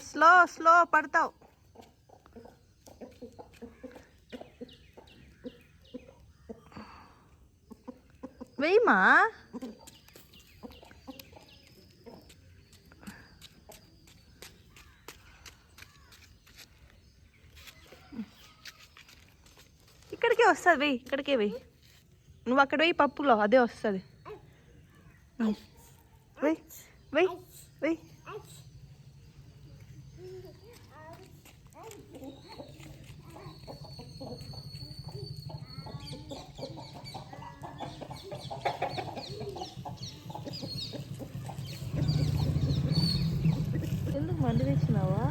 Slow slow పడతావు. వెయ్యమా. ఇక్కడికే వస్తుంది, వెయ్యి, ఇక్కడికే వెయ్యి. నువ్వు అక్కడ వెయ్యి, పప్పులో అదే వస్తుంది. వెయ్యి వెయ్యి వెయ్యి. ఎందుకు మండి తెచ్చినావా?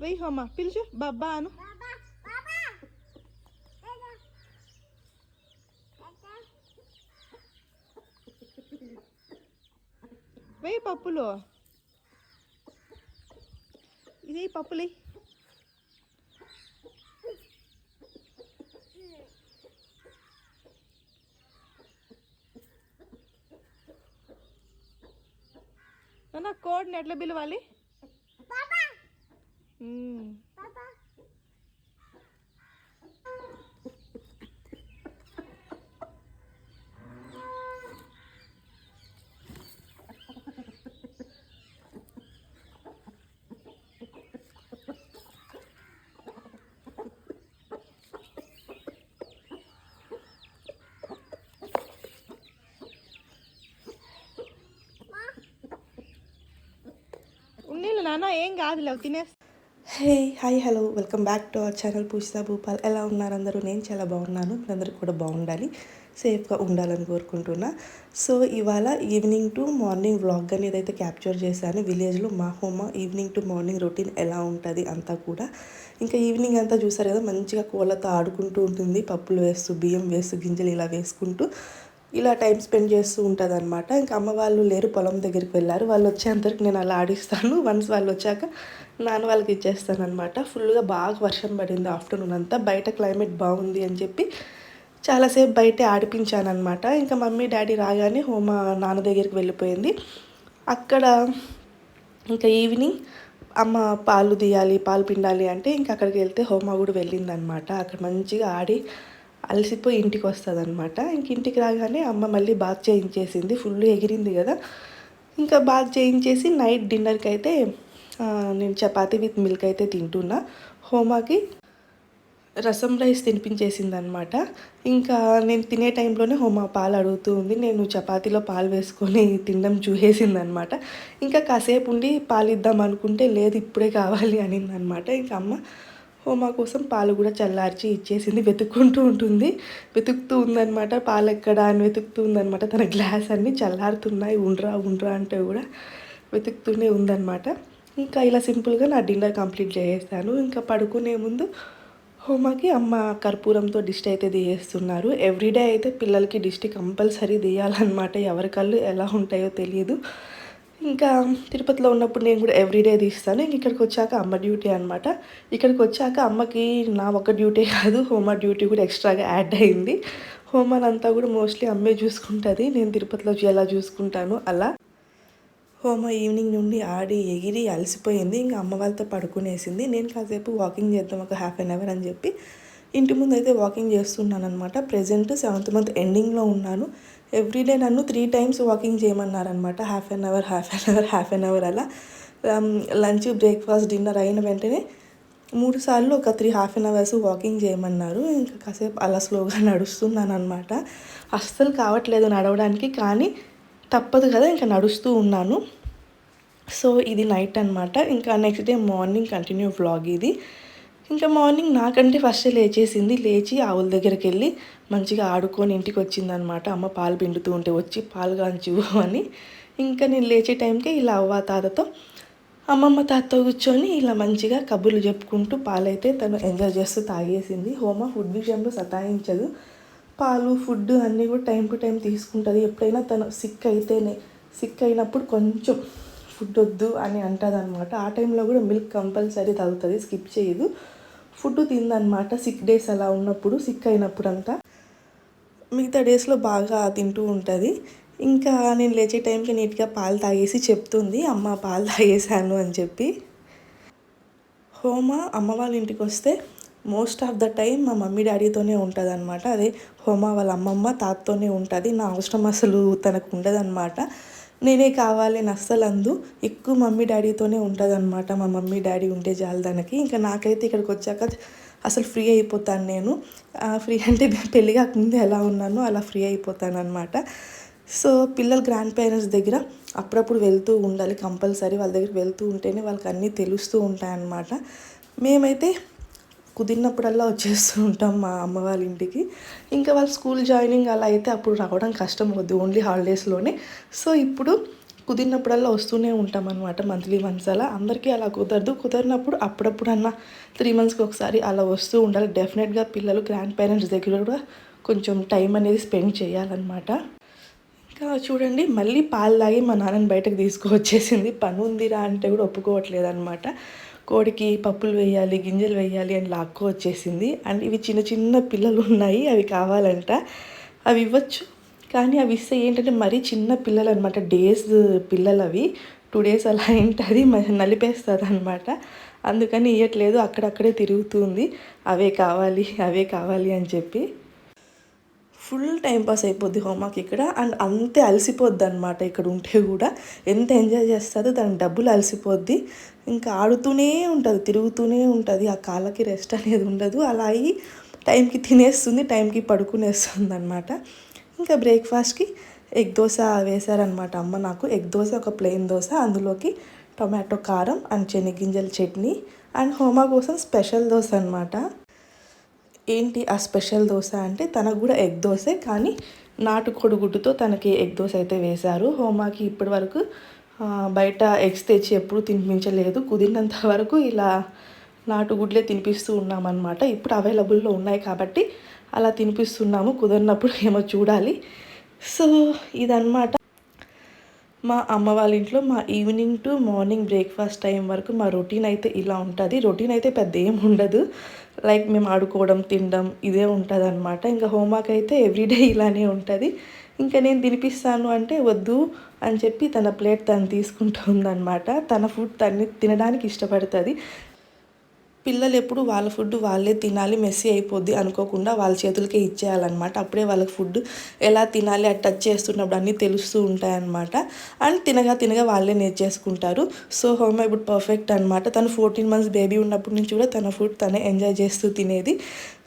వెయ్యి హోమ, పిలుచు బాబా అను. వెయ్యి పప్పులు, ఇది పప్పులు. నా కోడ్ని ఎట్లా పిలవాలి? ఉన్నీళ్ళు నాన్న, ఏం కాదులేవు, తినేస్తా. Hey hi hello, welcome back to our channel Poojitha Bhupal. ఎలా ఉన్నారు అందరూ? నేను చాలా బాగున్నాను. మీరందరూ కూడా బాగుండాలి, సేఫ్గా ఉండాలని కోరుకుంటున్నా. సో ఇవాళ ఈవినింగ్ టు మార్నింగ్ వ్లాగ్ అనేది అయితే క్యాప్చర్ చేశాను. విలేజ్లో మా హోమ ఈవినింగ్ టు మార్నింగ్ రొటీన్ ఎలా ఉంటుంది అంతా కూడా. ఇంకా ఈవినింగ్ అంతా చూసారు కదా, మంచిగా కోళ్ళతో ఆడుకుంటూ ఉంటుంది. పప్పులు వేస్తూ, బియ్యం వేస్తూ, గింజలు ఇలా వేసుకుంటూ ఇలా టైం స్పెండ్ చేస్తూ ఉంటుంది అనమాట. ఇంకా అమ్మ వాళ్ళు లేరు, పొలం దగ్గరికి వెళ్ళారు. వాళ్ళు వచ్చేంతవరకు నేను అలా ఆడిస్తాను. వన్స్ వాళ్ళు వచ్చాక నాన్న వాళ్ళకి ఇచ్చేస్తాను అనమాట. ఫుల్గా బాగా వర్షం పడింది ఆఫ్టర్నూన్ అంతా. బయట క్లైమేట్ బాగుంది అని చెప్పి చాలాసేపు బయటే ఆడిపించాను అనమాట. ఇంకా మమ్మీ డాడీ రాగానే హోమ నాన్న దగ్గరికి వెళ్ళిపోయింది. అక్కడ ఇంకా ఈవినింగ్ అమ్మ పాలు తీయాలి, పాలు పిండాలి అంటే ఇంకా అక్కడికి వెళ్తే హోమ కూడా వెళ్ళిందనమాట. అక్కడ మంచిగా ఆడి అలసిపోయి ఇంటికి వస్తుంది అనమాట. ఇంక ఇంటికి రాగానే అమ్మ మళ్ళీ బాత్ చేయించేసింది. ఫుల్ ఎగిరింది కదా. ఇంకా బాత్ చేయించేసి నైట్ డిన్నర్కి అయితే నేను చపాతీ విత్ మిల్క్ అయితే తింటున్నా. హోమాకి రసం రైస్ తినిపించేసింది అనమాట. ఇంకా నేను తినే టైంలోనే హోమా పాలు అడుగుతూ ఉంది. నేను చపాతీలో పాలు వేసుకొని తినడం చూసేసింది అనమాట. ఇంకా కాసేపు ఉండి పాలు ఇద్దాం అనుకుంటే లేదు ఇప్పుడే కావాలి అనింది అనమాట. ఇంకా అమ్మ హోమా కోసం పాలు కూడా చల్లార్చి ఇచ్చేసింది. వెతుకుతూ ఉందనమాట. పాలు ఎక్కడా అని వెతుకుతూ ఉందనమాట. తన గ్లాస్ అన్నీ చల్లారుతున్నాయి, ఉండరా అంటే కూడా వెతుకుతూనే ఉందనమాట. ఇంకా ఇలా సింపుల్గా నా డిన్నర్ కంప్లీట్ చేసేస్తాను. ఇంకా పడుకునే ముందు హోమాకి అమ్మ కర్పూరంతో దిష్టి అయితే తీయేస్తున్నారు. ఎవ్రీడే అయితే పిల్లలకి దిష్టి కంపల్సరీ తీయాలన్నమాట. ఎవరి కళ్ళు ఎలా ఉంటాయో తెలియదు. ఇంకా తిరుపతిలో ఉన్నప్పుడు నేను కూడా ఎవ్రీడే తీస్తాను. ఇంక ఇక్కడికి వచ్చాక అమ్మ డ్యూటీ అనమాట. ఇక్కడికి వచ్చాక అమ్మకి నా ఒక డ్యూటీ కాదు, హోమా డ్యూటీ కూడా ఎక్స్ట్రాగా యాడ్ అయింది. హోమానంతా కూడా మోస్ట్లీ అమ్మే చూసుకుంటుంది. నేను తిరుపతిలో ఎలా చూసుకుంటాను అలా. హోమ ఈవినింగ్ నుండి ఆడి ఎగిరి అలసిపోయింది. ఇంకా అమ్మ వాళ్ళతో పడుకునేసింది. నేను కాసేపు వాకింగ్ చేద్దాం ఒక హాఫ్ అన్ అవర్ అని చెప్పి ఇంటి ముందు అయితే వాకింగ్ చేస్తున్నాను అనమాట. ప్రెజెంట్ 7th month ఎండింగ్లో ఉన్నాను. ఎవ్రీడే నన్ను 3 times వాకింగ్ చేయమన్నారనమాట. హాఫ్ అన్ అవర్ అలా. లంచ్, బ్రేక్ఫాస్ట్, డిన్నర్ అయిన వెంటనే 3 సార్లు ఒక 3 half an hours వాకింగ్ చేయమన్నారు. ఇంకా కాసేపు అలా స్లోగా నడుస్తున్నాను అనమాట. అస్సలు కావట్లేదు నడవడానికి, కానీ తప్పదు కదా, ఇంకా నడుస్తూ ఉన్నాను. సో ఇది నైట్ అనమాట. ఇంకా next day morning continue vlog ఇది. ఇంకా మార్నింగ్ నాకంటే ఫస్ట్ లేచేసింది. లేచి ఆవుల దగ్గరికి వెళ్ళి మంచిగా ఆడుకొని ఇంటికి వచ్చిందనమాట. అమ్మ పాలు పిండుతూ ఉంటే వచ్చి పాలు కాంచు అని. ఇంకా నేను లేచే టైంకి ఇలా అవ్వ తాతతో, అమ్మమ్మ తాతతో కూర్చొని ఇలా మంచిగా కబుర్లు చెప్పుకుంటూ పాలైతే తను ఎంజాయ్ చేస్తూ తాగేసింది. హోమ ఫుడ్ విషయంలో సతాయించదు. పాలు, ఫుడ్ అన్నీ కూడా టైం టు టైం తీసుకుంటుంది. ఎప్పుడైనా తను సిక్ అయినప్పుడు కొంచెం ఫుడ్ వద్దు అని అంటుంది అనమాట. ఆ టైంలో కూడా మిల్క్ కంపల్సరీ తాగుతుంది, స్కిప్ చేయదు. ఫుడ్ తిందనమాట. 6 days అలా ఉన్నప్పుడు, సిక్ అయినప్పుడు అంతా. మిగతా డేస్లో బాగా తింటూ ఉంటుంది. ఇంకా నేను లేచే టైంకి నీట్గా పాలు తాగేసి చెప్తుంది, అమ్మ పాలు తాగేసాను అని చెప్పి. హోమ అమ్మ వాళ్ళ ఇంటికి వస్తే మోస్ట్ ఆఫ్ ద టైం మా మమ్మీ డాడీతోనే ఉంటుంది అనమాట. అదే హోమ వాళ్ళ అమ్మమ్మ తాతతోనే ఉంటుంది. నా అవసరం అసలు తనకు ఉండదన్నమాట. నేనే కావాలి అని అస్సలు అందు. ఎక్కువ మమ్మీ డాడీతోనే ఉంటుంది అనమాట. మా మమ్మీ డాడీ ఉంటే చాలు దానికి. ఇంకా నాకైతే ఇక్కడికి వచ్చాక అసలు ఫ్రీ అయిపోతాను నేను. ఫ్రీ అంటే పెళ్ళి కాకముందు ఎలా ఉన్నానో అలా ఫ్రీ అయిపోతాను అనమాట. సో పిల్లలు గ్రాండ్ పేరెంట్స్ దగ్గర అప్పుడప్పుడు వెళ్తూ ఉండాలి కంపల్సరీ. వాళ్ళ దగ్గరికి వెళ్తూ ఉంటేనే వాళ్ళకి అన్నీ తెలుస్తూ ఉంటాయన్నమాట. మేమైతే కుదిరినప్పుడల్లా వచ్చేస్తూ ఉంటాం మా అమ్మ వాళ్ళ ఇంటికి. ఇంకా వాళ్ళ స్కూల్ జాయినింగ్ అలా అయితే అప్పుడు రావడం కష్టం అవుద్ది, ఓన్లీ హాలిడేస్లోనే. సో ఇప్పుడు కుదిరినప్పుడల్లా వస్తూనే ఉంటాం అనమాట, మంత్లీ వన్స్ అలా. అందరికీ అలా కుదరదు, కుదిరినప్పుడు అప్పుడప్పుడన్నా 3 monthsకి ఒకసారి అలా వస్తూ ఉండాలి. డెఫినెట్గా పిల్లలు గ్రాండ్ పేరెంట్స్ దగ్గర కూడా కొంచెం టైం అనేది స్పెండ్ చేయాలన్నమాట. ఇంకా చూడండి, మళ్ళీ పాలు తాగి మా నాన్నని బయటకు తీసుకువచ్చేసింది. పని ఉందిరా అంటే కూడా ఒప్పుకోవట్లేదు అనమాట. కోడికి పప్పులు వేయాలి, గింజలు వేయాలి అని లాక్కో వచ్చేసింది. అండ్ ఇవి చిన్న చిన్న పిల్లలు ఉన్నాయి, అవి కావాలంట. అవి ఇవ్వచ్చు, కానీ అవి ఇస్తే ఏంటంటే మరీ చిన్న పిల్లలు అనమాట, డేస్ పిల్లలు అవి. 2 days అలా ఏంటది నలిపేస్తుంది అనమాట. అందుకని ఇవ్వట్లేదు, అక్కడక్కడే తిరుగుతుంది అవే కావాలి అవే కావాలి అని చెప్పి. ఫుల్ టైం పాస్ అయిపోద్ది హోంవర్క్ ఇక్కడ. అండ్ అంతే అలసిపోద్ది అనమాట ఇక్కడ ఉంటే కూడా. ఎంత ఎంజాయ్ చేస్తుందో దానికి డబ్బులు అలసిపోద్ది. ఇంకా ఆడుతూనే ఉంటుంది, తిరుగుతూనే ఉంటుంది. ఆ కాళ్ళకి రెస్ట్ అనేది ఉండదు. అలా అయ్యి టైంకి తినేస్తుంది, టైంకి పడుకునేస్తుంది అనమాట. ఇంకా బ్రేక్ఫాస్ట్కి ఎగ్ దోశ వేశారనమాట అమ్మ నాకు. ఎగ్ దోశ, ఒక ప్లెయిన్ దోశ, అందులోకి టొమాటో కారం అండ్ శనగగింజల చట్నీ. అండ్ హోమా కోసం స్పెషల్ దోశ అనమాట. ఏంటి ఆ స్పెషల్ దోశ అంటే, తనకు కూడా ఎగ్ దోశే, కానీ నాటుకోడి గుడ్డుతో తనకి ఎగ్ దోశ అయితే వేశారు. హోమాకి ఇప్పటి వరకు బయట ఎగ్స్ తెచ్చి ఎప్పుడూ తినిపించలేదు. కుదిరినంత వరకు ఇలా నాటుగుడ్లే తినిపిస్తూ ఉన్నామన్నమాట. ఇప్పుడు అవైలబుల్లో ఉన్నాయి కాబట్టి అలా తినిపిస్తున్నాము. కుదిరినప్పుడు ఏమో చూడాలి. సో ఇదన్నమాట మా అమ్మ వాళ్ళ ఇంట్లో మా evening to morning breakfast time వరకు మా రొటీన్ అయితే ఇలా ఉంటుంది. రొటీన్ అయితే పెద్ద ఏం ఉండదు, లైక్ మేము ఆడుకోవడం, తినడం ఇదే ఉంటుంది అనమాట. ఇంకా హోంవర్క్ అయితే ఎవ్రీడే ఇలానే ఉంటుంది. ఇంకా నేను తినిపిస్తాను అంటే వద్దు అని చెప్పి తన ప్లేట్ తను తీసుకుంటుందన్నమాట. తన ఫుడ్ తను తినడానికి ఇష్టపడుతుంది. పిల్లలు ఎప్పుడు వాళ్ళ ఫుడ్ వాళ్ళే తినాలి, మెస్సీ అయిపోద్ది అనుకోకుండా వాళ్ళ చేతులకే ఇచ్చేయాలన్నమాట. అప్పుడే వాళ్ళకి ఫుడ్ ఎలా తినాలి, అది టచ్ చేస్తున్నప్పుడు అన్నీ తెలుస్తూ ఉంటాయన్నమాట. అండ్ తినగా వాళ్ళే నేర్చేసుకుంటారు. సో హోమ ఇప్పుడు పర్ఫెక్ట్ అనమాట. తను 14 months బేబీ ఉన్నప్పటి నుంచి కూడా తన ఫుడ్ తనే ఎంజాయ్ చేస్తూ తినేది.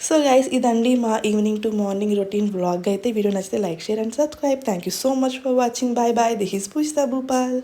సో గైస్, ఇదండి మా evening to morning routine vlog అయితే. వీడియో నచ్చితే like, share and subscribe. Thank you so much for watching. Bye bye. This is Poojitha Bhupal.